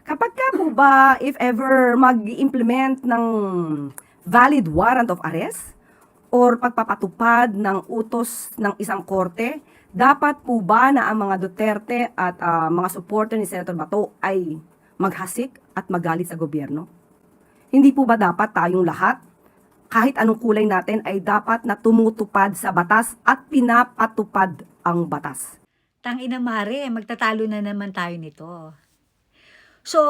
Kapagka po ba, if ever mag-implement ng valid warrant of arrest or pagpapatupad ng utos ng isang korte, dapat po ba na ang mga Duterte at mga supporter ni Senator Bato ay maghasik at magalit sa gobyerno? Hindi po ba dapat tayong lahat, kahit anong kulay natin, ay dapat na tumutupad sa batas at pinapatupad ang batas? Tangina mare, magtatalo na naman tayo nito. So,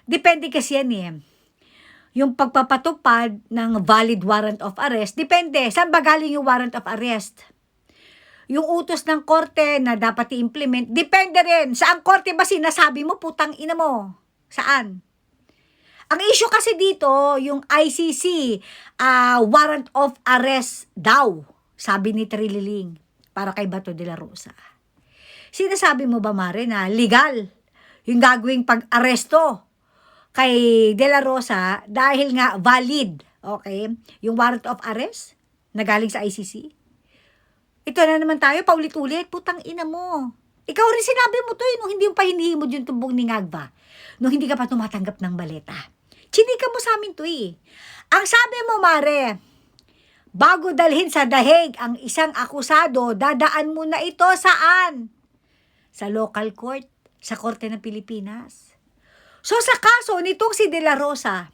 depende kasi yan eh. Yung pagpapatupad ng valid warrant of arrest, depende. Saan ba galing yung warrant of arrest? Yung utos ng korte na dapat i-implement, depende rin. Saan korte ba sinasabi mo, putang ina mo? Saan? Ang issue kasi dito, yung ICC, warrant of arrest daw, sabi ni Trililing, para kay Bato de la Rosa. Sinasabi mo ba, Mare, na legal yung gagawing pag-aresto kay De La Rosa dahil nga valid, okay, yung warrant of arrest na galing sa ICC? Ito na naman tayo, paulit-ulit, putang ina mo. Ikaw rin sinabi mo to, nung hindi yung pahinihimod yung tumbong ni Ngagba, nung hindi ka pa tumatanggap ng baleta. Chinika mo sa amin to eh. Ang sabi mo, Mare, bago dalhin sa dahig ang isang akusado, dadaan muna ito saan? Sa local court, sa Korte ng Pilipinas. So sa kaso nitong si De La Rosa,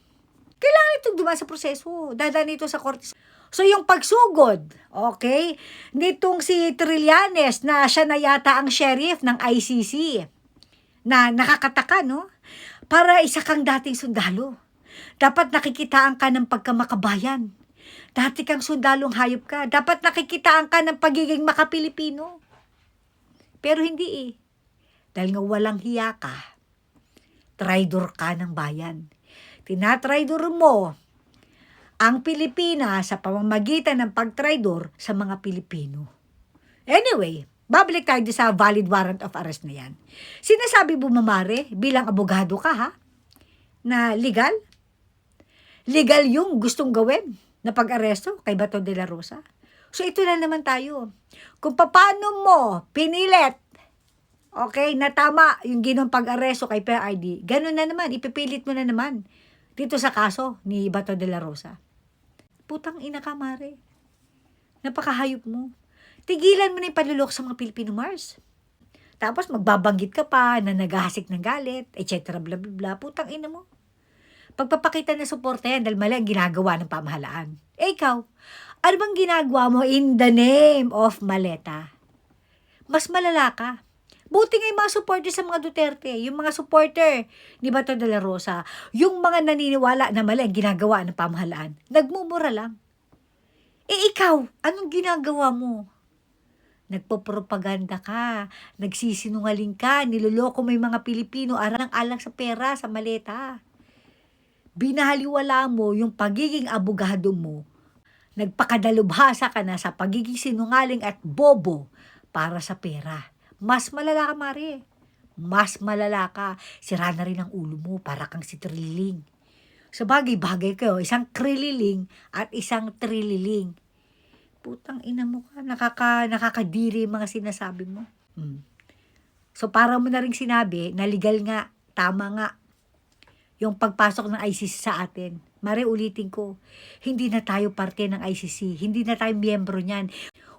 kailangan itong dumaan sa proseso. Dadaan ito sa korte. So yung pagsugod, okay, nitong si Trillanes na siya na yata ang sheriff ng ICC, na nakakataka, no? Para isa kang dating sundalo. Dapat nakikitaan ka ng pagkamakabayan. Dati kang sundalong hayop ka. Dapat nakikitaan ka ng pagiging makapilipino. Pero hindi eh. Dahil nga walang hiya ka. Traidor ka ng bayan. Tinatraidor mo ang Pilipinas sa pamamagitan ng pagtraidor sa mga Pilipino. Anyway, babalik tayo sa valid warrant of arrest na yan. Sinasabi mo, Mamare, bilang abogado ka ha, na legal? Legal yung gustong gawin na pag-aresto kay Bato de la Rosa. So ito na naman tayo. Kung paano mo pinilit, okay, na tama yung ginawang pag-aresto kay PRD, ganun na naman, ipipilit mo na naman dito sa kaso ni Bato de la Rosa. Putang ina ka, Mare. Napakahayop mo. Tigilan mo na yung panluloko sa mga Pilipino, Mars. Tapos magbabanggit ka pa na naghahasik ng galit, etc. bla bla bla. Putang ina mo. Pagpapakita ng suporta yan dahil mali ang ginagawa ng pamahalaan. Eh ikaw, ano bang ginagawa mo in the name of maleta? Mas malala ka. Buti nga yung mga supporter sa mga Duterte, yung mga supporter ni Bato de la Rosa, yung mga naniniwala na mali ang ginagawa ng pamahalaan, nagmumura lang. Eh ikaw, anong ginagawa mo? Nagpopropaganda ka, nagsisinungaling ka, niloloko mo yung mga Pilipino alang-alang sa pera, sa maleta. Binahaliwala mo yung pagiging abogado mo. Nagpakadalubhasa ka na sa pagiging sinungaling at bobo para sa pera. Mas malala ka, Mare. Mas malala ka. Sira na rin ang ulo mo para kang si Trililing. Sa bagay-bagay kayo, isang krililing at isang trililing. Putang ina mo ka. Nakakadiri yung mga sinasabi mo. So para mo na rin sinabi na legal nga, tama nga, yung pagpasok ng ICC sa atin. Mare, ulitin ko, hindi na tayo parte ng ICC. Hindi na tayo miyembro niyan.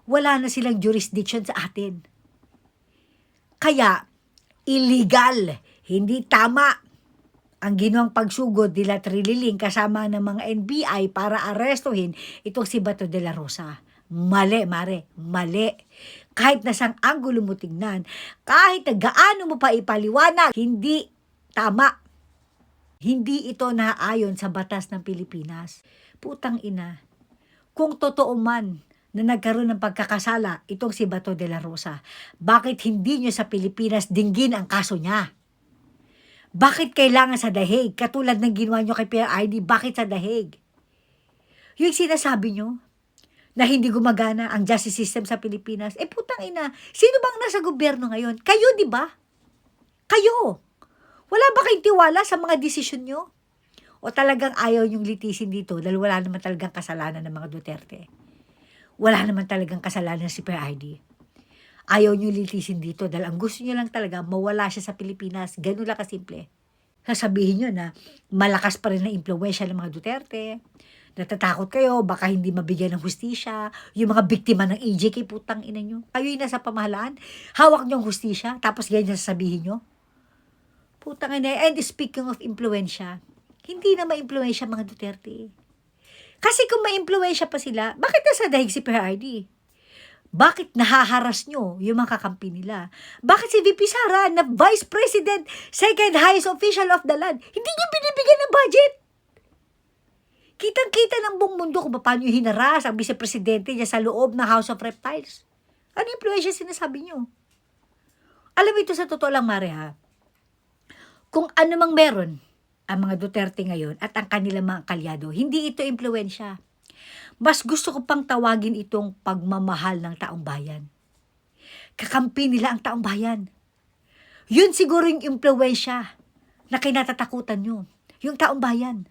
Wala na silang jurisdiction sa atin. Kaya, illegal, hindi tama ang ginawang pagsugod nila Trililing kasama ng mga NBI para arestuhin itong si Bato de la Rosa. Mali, Mare, mali. Kahit nasang anggulo mo tingnan, kahit na gaano mo pa ipaliwanag, hindi tama. Hindi ito naaayon sa batas ng Pilipinas. Putang ina. Kung totoo man na nagkaroon ng pagkakasala itong si Bato de la Rosa, bakit hindi nyo sa Pilipinas dinggin ang kaso niya? Bakit kailangan sa dahig? Katulad ng ginawa nyo kay PRD, bakit sa dahig? Yung sinasabi nyo na hindi gumagana ang justice system sa Pilipinas, putang ina, sino bang nasa gobyerno ngayon? Kayo, di ba? Kayo. Wala ba kayong tiwala sa mga desisyon nyo? O talagang ayaw nyong litisin dito dahil wala naman talagang kasalanan ng mga Duterte? Wala naman talagang kasalanan si PRD. Ayaw nyo litisin dito dahil ang gusto nyo lang talaga mawala siya sa Pilipinas. Ganun lang kasimple. sasabihin nyo na malakas pa rin ang impluwensya ng mga Duterte. Natatakot kayo, baka hindi mabigyan ng hustisya. Yung mga biktima ng EJK, putang ina nyo. Kayo yung nasa pamahalaan, hawak nyo ang hustisya, tapos ganyan sasabihin nyo. Putang ina. And speaking of impluwensya, hindi na maimpluwensya mga Duterte. Kasi kung maimpluwensya pa sila, bakit nasa dahig si PRD? Bakit nahaharas nyo yung mga kakampi nila? Bakit si VP Sara na Vice President, second highest official of the land, hindi nyo binibigyan ng budget? Kitang-kita ng buong mundo kung paano yung hinaras ang vice-presidente niya sa loob ng House of Reptiles. Ano yung influensya sinasabi nyo? Alam mo ito sa totoo lang, Mare, ha? Kung ano mang meron ang mga Duterte ngayon at ang kanilang mga kalyado, hindi ito influensya. Mas gusto ko pang tawagin itong pagmamahal ng taong bayan. Kakampi nila ang taong bayan. Yun siguro yung impluwensya na kinatatakutan nyo. Yung taong bayan.